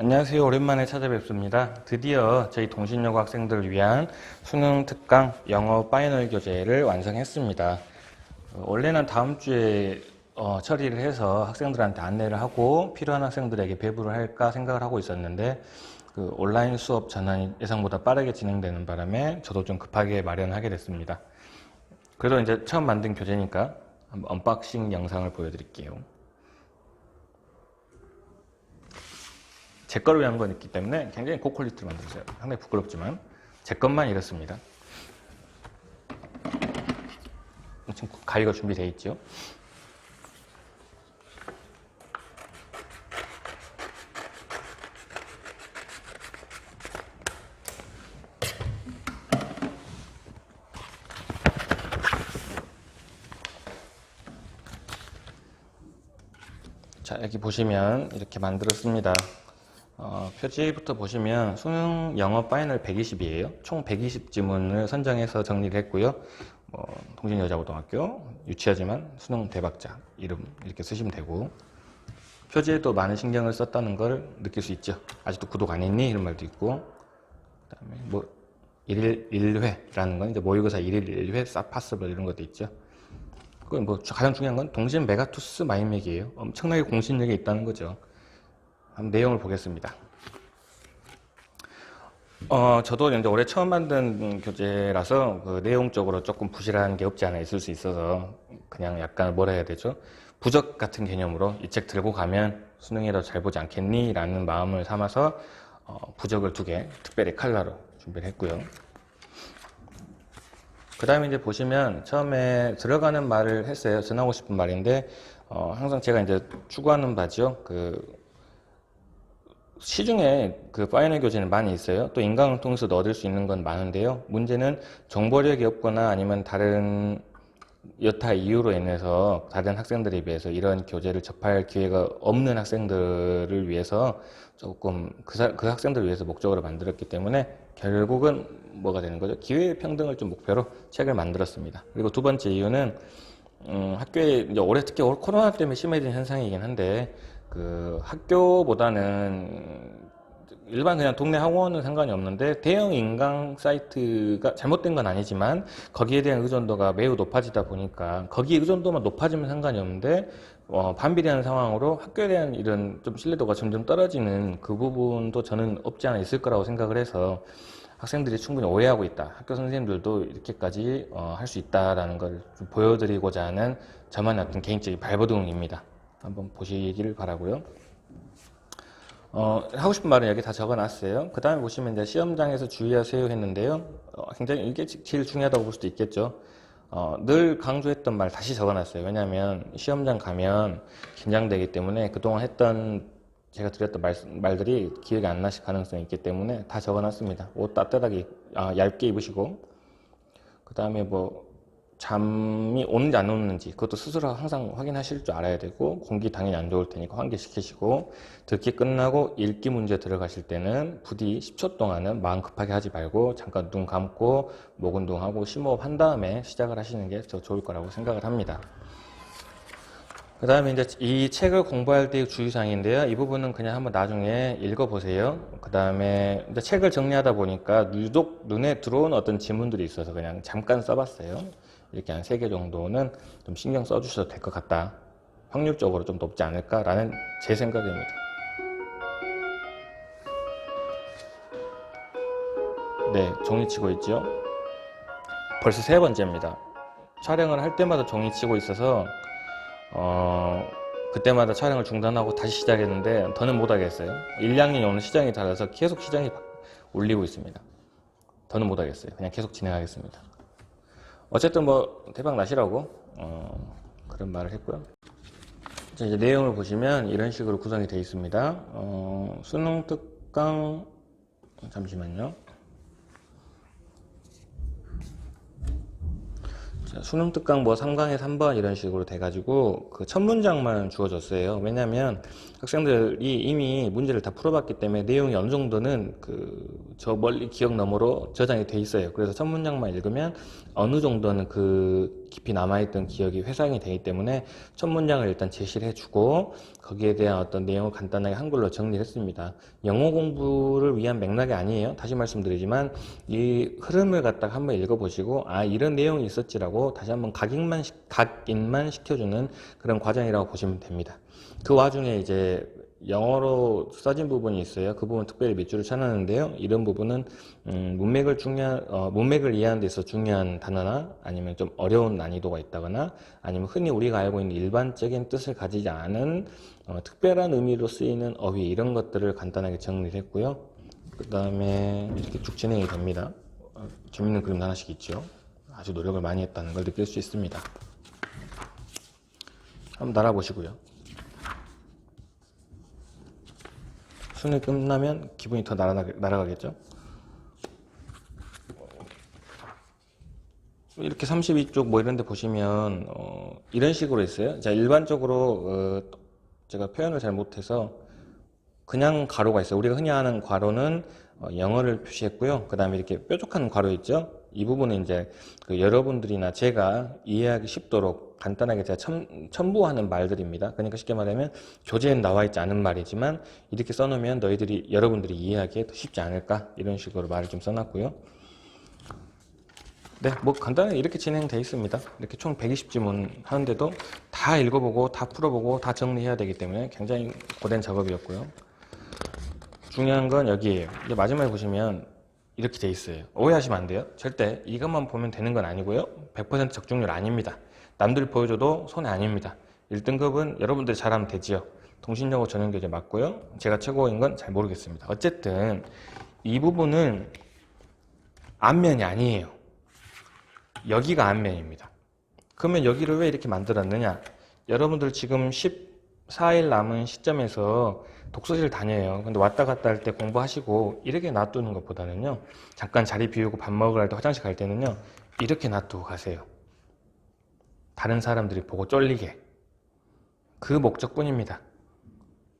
안녕하세요. 오랜만에 찾아뵙습니다. 드디어 저희 동신여고 학생들을 위한 수능 특강 영어 파이널 교재를 완성했습니다. 원래는 다음 주에 처리를 해서 학생들한테 안내를 하고 필요한 학생들에게 배부를 할까 생각을 하고 있었는데 그 온라인 수업 전환이 예상보다 빠르게 진행되는 바람에 저도 좀 급하게 마련하게 됐습니다. 그래도 이제 처음 만든 교재니까 한번 언박싱 영상을 보여드릴게요. 제 거를 위한 건 있기 때문에 굉장히 고퀄리티로 만들었어요. 상당히 부끄럽지만 제 것만 이렇습니다. 지금 가위가 준비되어 있죠. 자, 여기 보시면 이렇게 만들었습니다. 표지부터 보시면 수능 영어 파이널 120이에요. 총 120지문을 선정해서 정리를 했고요. 동진여자고등학교 유치하지만 수능 대박자 이름 이렇게 쓰시면 되고, 표지에도 많은 신경을 썼다는 걸 느낄 수 있죠. 아직도 구독 안 했니? 이런 말도 있고, 그다음에 뭐 1일 1회라는 건 이제 모의고사 1일 1회 사파서블 이런 것도 있죠. 그건 뭐 가장 중요한 건 동신 메가투스 마인맥이에요. 엄청나게 공신력이 있다는 거죠. 한번 내용을 보겠습니다. 저도 이제 올해 처음 만든 교재라서 그 내용적으로 조금 부실한 게 없지 않아 있을 수 있어서 그냥 약간 뭐라 해야 되죠? 부적 같은 개념으로 이 책 들고 가면 수능에도 잘 보지 않겠니? 라는 마음을 삼아서 부적을 2개 특별히 컬러로 준비를 했고요. 그 다음에 이제 보시면 처음에 들어가는 말을 했어요. 전하고 싶은 말인데 항상 제가 이제 추구하는 바죠. 시중에 그 파이널 교재는 많이 있어요. 또 인강을 통해서 얻을 수 있는 건 많은데요. 문제는 정보력이 없거나 아니면 다른 여타 이유로 인해서 다른 학생들에 비해서 이런 교재를 접할 기회가 없는 학생들을 위해서 조금 그 학생들을 위해서 목적으로 만들었기 때문에 결국은 뭐가 되는 거죠? 기회평등을 좀 목표로 책을 만들었습니다. 그리고 2번째 이유는 학교에 이제 올해 특히 코로나 때문에 심해진 현상이긴 한데 그 학교보다는 일반 그냥 동네 학원은 상관이 없는데 대형 인강 사이트가 잘못된 건 아니지만 거기에 대한 의존도가 매우 높아지다 보니까 거기 의존도만 높아지면 상관이 없는데 반비례하는 상황으로 학교에 대한 이런 좀 신뢰도가 점점 떨어지는 그 부분도 저는 없지 않아 있을 거라고 생각을 해서 학생들이 충분히 오해하고 있다. 학교 선생님들도 이렇게까지 할 수 있다라는 걸 좀 보여드리고자 하는 저만의 어떤 개인적인 발버둥입니다. 한번 보시기를 바라고요. 하고 싶은 말은 여기 다 적어놨어요. 그 다음에 보시면 이제 시험장에서 주의하세요 했는데요. 굉장히 이게 제일 중요하다고 볼 수도 있겠죠. 늘 강조했던 말 다시 적어놨어요. 왜냐하면 시험장 가면 긴장되기 때문에 그동안 했던 제가 드렸던 말들이 기억이 안 나실 가능성이 있기 때문에 다 적어놨습니다. 옷 따뜻하게 얇게 입으시고, 그 다음에 뭐 잠이 오는지 안 오는지 그것도 스스로 항상 확인하실 줄 알아야 되고, 공기 당연히 안 좋을 테니까 환기시키시고, 듣기 끝나고 읽기 문제 들어가실 때는 부디 10초 동안은 마음 급하게 하지 말고 잠깐 눈 감고 목 운동하고 심호흡 한 다음에 시작을 하시는 게 더 좋을 거라고 생각을 합니다. 그 다음에 이제 이 책을 공부할 때의 주의사항인데요. 이 부분은 그냥 한번 나중에 읽어보세요. 그 다음에 이제 책을 정리하다 보니까 유독 눈에 들어온 어떤 지문들이 있어서 그냥 잠깐 써봤어요. 이렇게 한 3개 정도는 좀 신경 써주셔도 될 것 같다. 확률적으로 좀 높지 않을까라는 제 생각입니다. 네, 종이치고 있죠. 벌써 3번째입니다. 촬영을 할 때마다 종이치고 있어서 그때마다 촬영을 중단하고 다시 시작했는데 더는 못하겠어요. 1, 2학년이 오늘 시장이 달라서 계속 시장이 울리고 있습니다. 더는 못하겠어요. 그냥 계속 진행하겠습니다. 어쨌든 뭐 대박 나시라고 그런 말을 했고요. 자, 이제 내용을 보시면 이런 식으로 구성이 되어 있습니다. 수능 특강 잠시만요. 자, 수능 특강 뭐 3강에 3번 이런 식으로 돼가지고 그 첫 문장만 주어졌어요. 왜냐면 학생들이 이미 문제를 다 풀어봤기 때문에 내용이 어느 정도는 그 저 멀리 기억 너머로 저장이 돼 있어요. 그래서 첫 문장만 읽으면 어느 정도는 그 깊이 남아있던 기억이 회상이 되기 때문에 첫 문장을 일단 제시를 해주고 거기에 대한 어떤 내용을 간단하게 한글로 정리를 했습니다. 영어 공부를 위한 맥락이 아니에요. 다시 말씀드리지만 이 흐름을 갖다가 한번 읽어보시고 아 이런 내용이 있었지라고 다시 한번 각인만 시켜주는 그런 과정이라고 보시면 됩니다. 그 와중에 이제 영어로 써진 부분이 있어요. 그 부분 특별히 밑줄을 쳐놨는데요. 이런 부분은 문맥을 이해하는 데 있어서 중요한 단어나 아니면 좀 어려운 난이도가 있다거나 아니면 흔히 우리가 알고 있는 일반적인 뜻을 가지지 않은 특별한 의미로 쓰이는 어휘 이런 것들을 간단하게 정리를 했고요. 그 다음에 이렇게 쭉 진행이 됩니다. 재밌는 그림도 하나씩 있죠. 아주 노력을 많이 했다는 걸 느낄 수 있습니다. 한번 날아보시고요. 수능이 끝나면 기분이 더 날아가겠죠. 이렇게 32쪽 뭐 이런 데 보시면 이런 식으로 있어요. 자, 일반적으로 제가 표현을 잘 못해서 그냥 가로가 있어요. 우리가 흔히 하는 괄호는 영어를 표시했고요. 그 다음에 이렇게 뾰족한 괄호 있죠. 이 부분은 이제 그 여러분들이나 제가 이해하기 쉽도록 간단하게 제가 첨부하는 말들입니다. 그러니까 쉽게 말하면 교재엔 나와 있지 않은 말이지만 이렇게 써놓으면 여러분들이 이해하기에 더 쉽지 않을까 이런 식으로 말을 좀 써놨고요. 네, 뭐 간단하게 이렇게 진행되어 있습니다. 이렇게 총 120지문 하는데도 다 읽어보고 다 풀어보고 다 정리해야 되기 때문에 굉장히 고된 작업이었고요. 중요한 건 여기에요. 이제 마지막에 보시면 이렇게 돼 있어요. 오해하시면 안 돼요. 절대 이것만 보면 되는 건 아니고요. 100% 적중률 아닙니다. 남들 보여줘도 손해 아닙니다. 1등급은 여러분들이 잘하면 되지요. 통신영어 전형교재 맞고요. 제가 최고인 건 잘 모르겠습니다. 어쨌든 이 부분은 앞면이 아니에요. 여기가 앞면입니다. 그러면 여기를 왜 이렇게 만들었느냐? 여러분들 지금 14일 남은 시점에서 독서실 다녀요. 근데 왔다 갔다 할 때 공부하시고 이렇게 놔두는 것보다는요. 잠깐 자리 비우고 밥 먹으러 갈 때 화장실 갈 때는요. 이렇게 놔두고 가세요. 다른 사람들이 보고 쫄리게. 그 목적뿐입니다.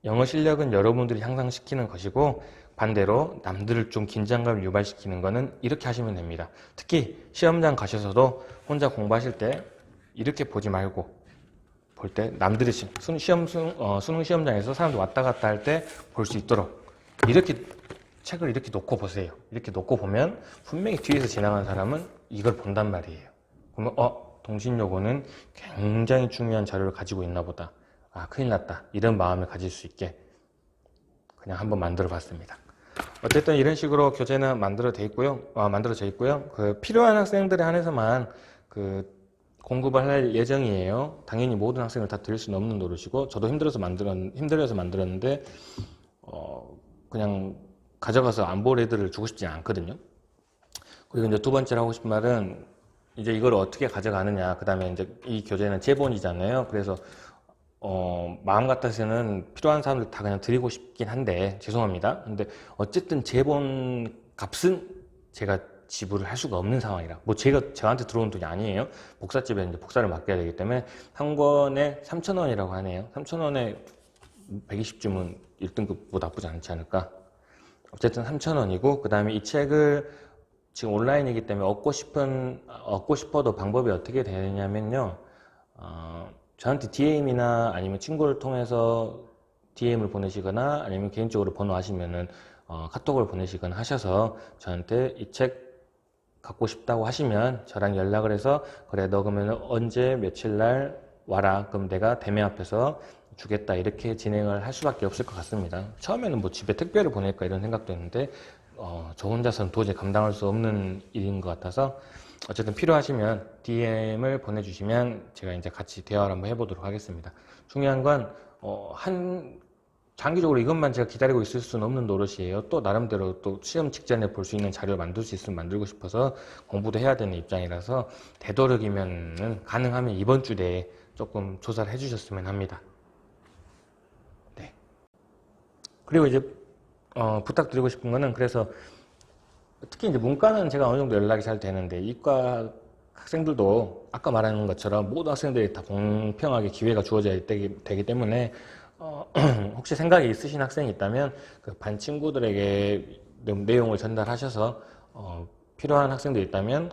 영어 실력은 여러분들이 향상시키는 것이고 반대로 남들을 좀 긴장감을 유발시키는 거는 이렇게 하시면 됩니다. 특히 시험장 가셔서도 혼자 공부하실 때 이렇게 보지 말고 볼 때 남들이 수능 시험장에서 사람들 왔다 갔다 할 때 볼 수 있도록 이렇게 책을 이렇게 놓고 보세요. 이렇게 놓고 보면 분명히 뒤에서 지나가는 사람은 이걸 본단 말이에요. 그러면 통신요거는 굉장히 중요한 자료를 가지고 있나 보다. 아, 큰일 났다. 이런 마음을 가질 수 있게 그냥 한번 만들어 봤습니다. 어쨌든 이런 식으로 교재는 만들어져 있고요. 그 필요한 학생들에 한해서만 그 공급을 할 예정이에요. 당연히 모든 학생을 다 드릴 수는 없는 노릇이고 저도 힘들어서 만들었는데 그냥 가져가서 안 볼 애들을 주고 싶지 않거든요. 그리고 이제 두 번째로 하고 싶은 말은 이제 이걸 어떻게 가져가느냐. 그 다음에 이제 이 교재는 제본이잖아요. 그래서 마음 같아서는 필요한 사람들 다 그냥 드리고 싶긴 한데 죄송합니다. 근데 어쨌든 제본 값은 제가 지불을 할 수가 없는 상황이라 뭐 저한테 들어온 돈이 아니에요. 복사집에 이제 복사를 맡겨야 되기 때문에 한 권에 3,000원이라고 하네요. 3,000원에 120주면 1등급 뭐 나쁘지 않지 않을까. 어쨌든 3,000원이고 그 다음에 이 책을 지금 온라인이기 때문에 얻고 싶어도 방법이 어떻게 되냐면요. 저한테 DM이나 아니면 친구를 통해서 DM을 보내시거나 아니면 개인적으로 번호 하시면은 카톡을 보내시거나 하셔서 저한테 이 책 갖고 싶다고 하시면 저랑 연락을 해서 그래 너 그러면 언제 며칠 날 와라 그럼 내가 대매 앞에서 주겠다 이렇게 진행을 할 수밖에 없을 것 같습니다. 처음에는 뭐 집에 택배를 보낼까 이런 생각도 했는데 저 혼자서는 도저히 감당할 수 없는 일인 것 같아서 어쨌든 필요하시면 DM을 보내주시면 제가 이제 같이 대화를 한번 해보도록 하겠습니다. 중요한 건 장기적으로 이것만 제가 기다리고 있을 수는 없는 노릇이에요. 또 나름대로 또 시험 직전에 볼 수 있는 자료를 만들 수 있으면 만들고 싶어서 공부도 해야 되는 입장이라서 되도록이면 가능하면 이번 주 내에 조금 조사를 해주셨으면 합니다. 네. 그리고 이제 부탁드리고 싶은 거는 그래서 특히 이제 문과는 제가 어느 정도 연락이 잘 되는데 이과 학생들도 아까 말하는 것처럼 모든 학생들이 다 공평하게 기회가 주어져야 되기 때문에 혹시 생각이 있으신 학생이 있다면 그 반 친구들에게 내용을 전달하셔서 필요한 학생들이 있다면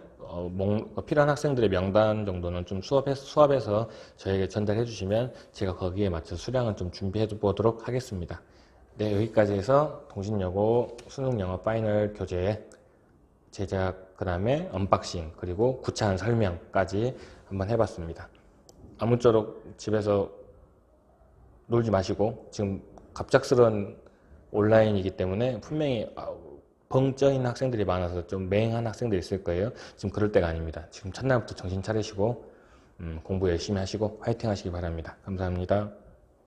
필요한 학생들의 명단 정도는 좀 수합해서 저에게 전달해 주시면 제가 거기에 맞춰 수량은 좀 준비해 보도록 하겠습니다. 네, 여기까지 해서 통신여고 수능영어 파이널 교재 제작, 그 다음에 언박싱, 그리고 구차한 설명까지 한번 해봤습니다. 아무쪼록 집에서 놀지 마시고, 지금 갑작스런 온라인이기 때문에 분명히 벙 쪄있는 학생들이 많아서 좀 맹한 학생들이 있을 거예요. 지금 그럴 때가 아닙니다. 지금 첫날부터 정신 차리시고 공부 열심히 하시고 화이팅 하시기 바랍니다. 감사합니다.